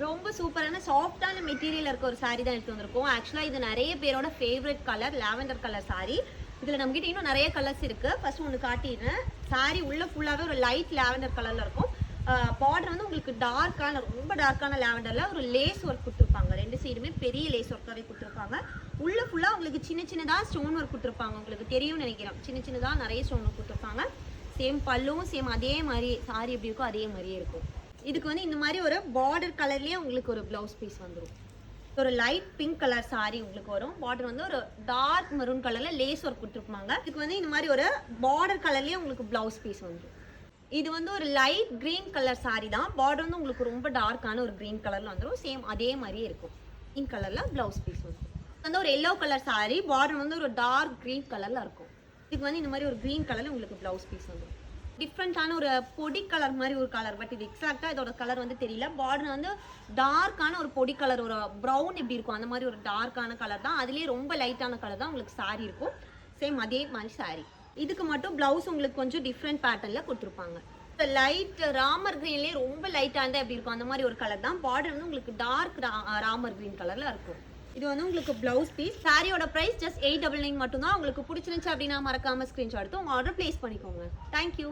ரொம்ப சூப்பரான சாஃப்ட்டான மெட்டீரியல் இருக்க ஒரு saree தான் எடுத்து வந்திருக்கோம். ஆக்சுவலா இது நெறைய பேரோட favourite colour lavender colour saree. இதுல நம்மகிட்ட இன்னும் நெறைய கலர்ஸ் இருக்கு. ஃபர்ஸ்ட் ஒன்னு காட்டிடுறேன். saree உள்ள ஃபுல்லாவே ஒரு லைட் லாவெண்டர் கலர்ல இருக்கும். பார்டர் வந்து உங்களுக்கு டார்க்கான ரொம்ப டார்க்கான லாவெண்டர்ல ஒரு லேஸ் ஒர்க் கொடுத்துருப்பாங்க. ரெண்டு சைடுமே பெரிய லேஸ் ஒர்க்காவே கொடுத்துருப்பாங்க. உள்ள ஃபுல்லா உங்களுக்கு சின்ன சின்னதா ஸ்டோன் ஒர்க் கொடுத்துருப்பாங்க. உங்களுக்கு தெரியும்னு நினைக்கிறேன். சின்ன சின்னதா நிறைய ஸ்டோன் ஒர்க் கொடுத்துருப்பாங்க. சேம் பல்லுவும் சேம் அதே மாதிரி saree எப்படி இருக்கோ அதே மாதிரியே இருக்கும். இதுக்கு வந்து இந்த மாதிரி ஒரு பார்டர் கலர்லயே உங்களுக்கு ஒரு பிளவுஸ் பீஸ் வந்துடும். ஒரு லைட் பிங்க் கலர் saree உங்களுக்கு வரும். பார்டர் வந்து ஒரு டார்க் மெரூன் கலர்ல லேஸ் ஒர்க் கொடுத்துருப்பாங்க. இதுக்கு வந்து இந்த மாதிரி ஒரு பார்டர் கலர்லயே உங்களுக்கு பிளவுஸ் பீஸ் வந்துடும். இது வந்து ஒரு லைட் கிரீன் கலர் saree தான். பார்டர் வந்து உங்களுக்கு ரொம்ப டார்க்கான ஒரு கிரீன் கலர்ல வந்துடும். சேம் அதே மாதிரியே இருக்கும். பிங்க் கலர்ல பிளவுஸ் பீஸ் வந்துடும். வந்து ஒரு எல்லோ கலர் saree, பார்டர் வந்து ஒரு டார்க் கிரீன் கலர்ல இருக்கும். இதுக்கு வந்து இந்த மாதிரி ஒரு கிரீன் கலர்ல உங்களுக்கு பிளவுஸ் பீஸ் வந்துடும். டிஃப்ரெண்டான ஒரு பொடி கலர் மாதிரி ஒரு கலர், பட் இது எக்ஸாக்டா இதோட கலர் வந்து தெரியல. பார்டர் வந்து டார்க்கான ஒரு பொடி கலர், ஒரு ப்ரௌன் எப்படி இருக்கும் அந்த மாதிரி ஒரு டார்க்கான கலர் தான். அதுலயே ரொம்ப லைட்டான கலர் தான் உங்களுக்கு saree இருக்கும். சேம் அதே மாதிரி saree. இதுக்கு மட்டும் பிளவுஸ் உங்களுக்கு கொஞ்சம் டிஃப்ரெண்ட் பேட்டர்ன்ல கொடுத்துருப்பாங்க. லைட் ராமர் கிரீன்லயே ரொம்ப லைட்டான எப்படி இருக்கும் அந்த மாதிரி ஒரு கலர் தான். பார்டர் வந்து உங்களுக்கு டார்க் ராமர் கிரீன் கலர்ல இருக்கும். இது வந்து உங்களுக்கு பிளவுஸ் பீஸ். சாரியோட பிரைஸ் ஜஸ்ட் 899 மட்டும் தான். உங்களுக்கு பிடிச்சிருந்துச்சு அப்படின்னா மறக்காம ஸ்கிரீன்ஷாட் எடுத்து உங்க ஆர்டர் பிளேஸ் பண்ணிக்கோங்க. தேங்க்யூ.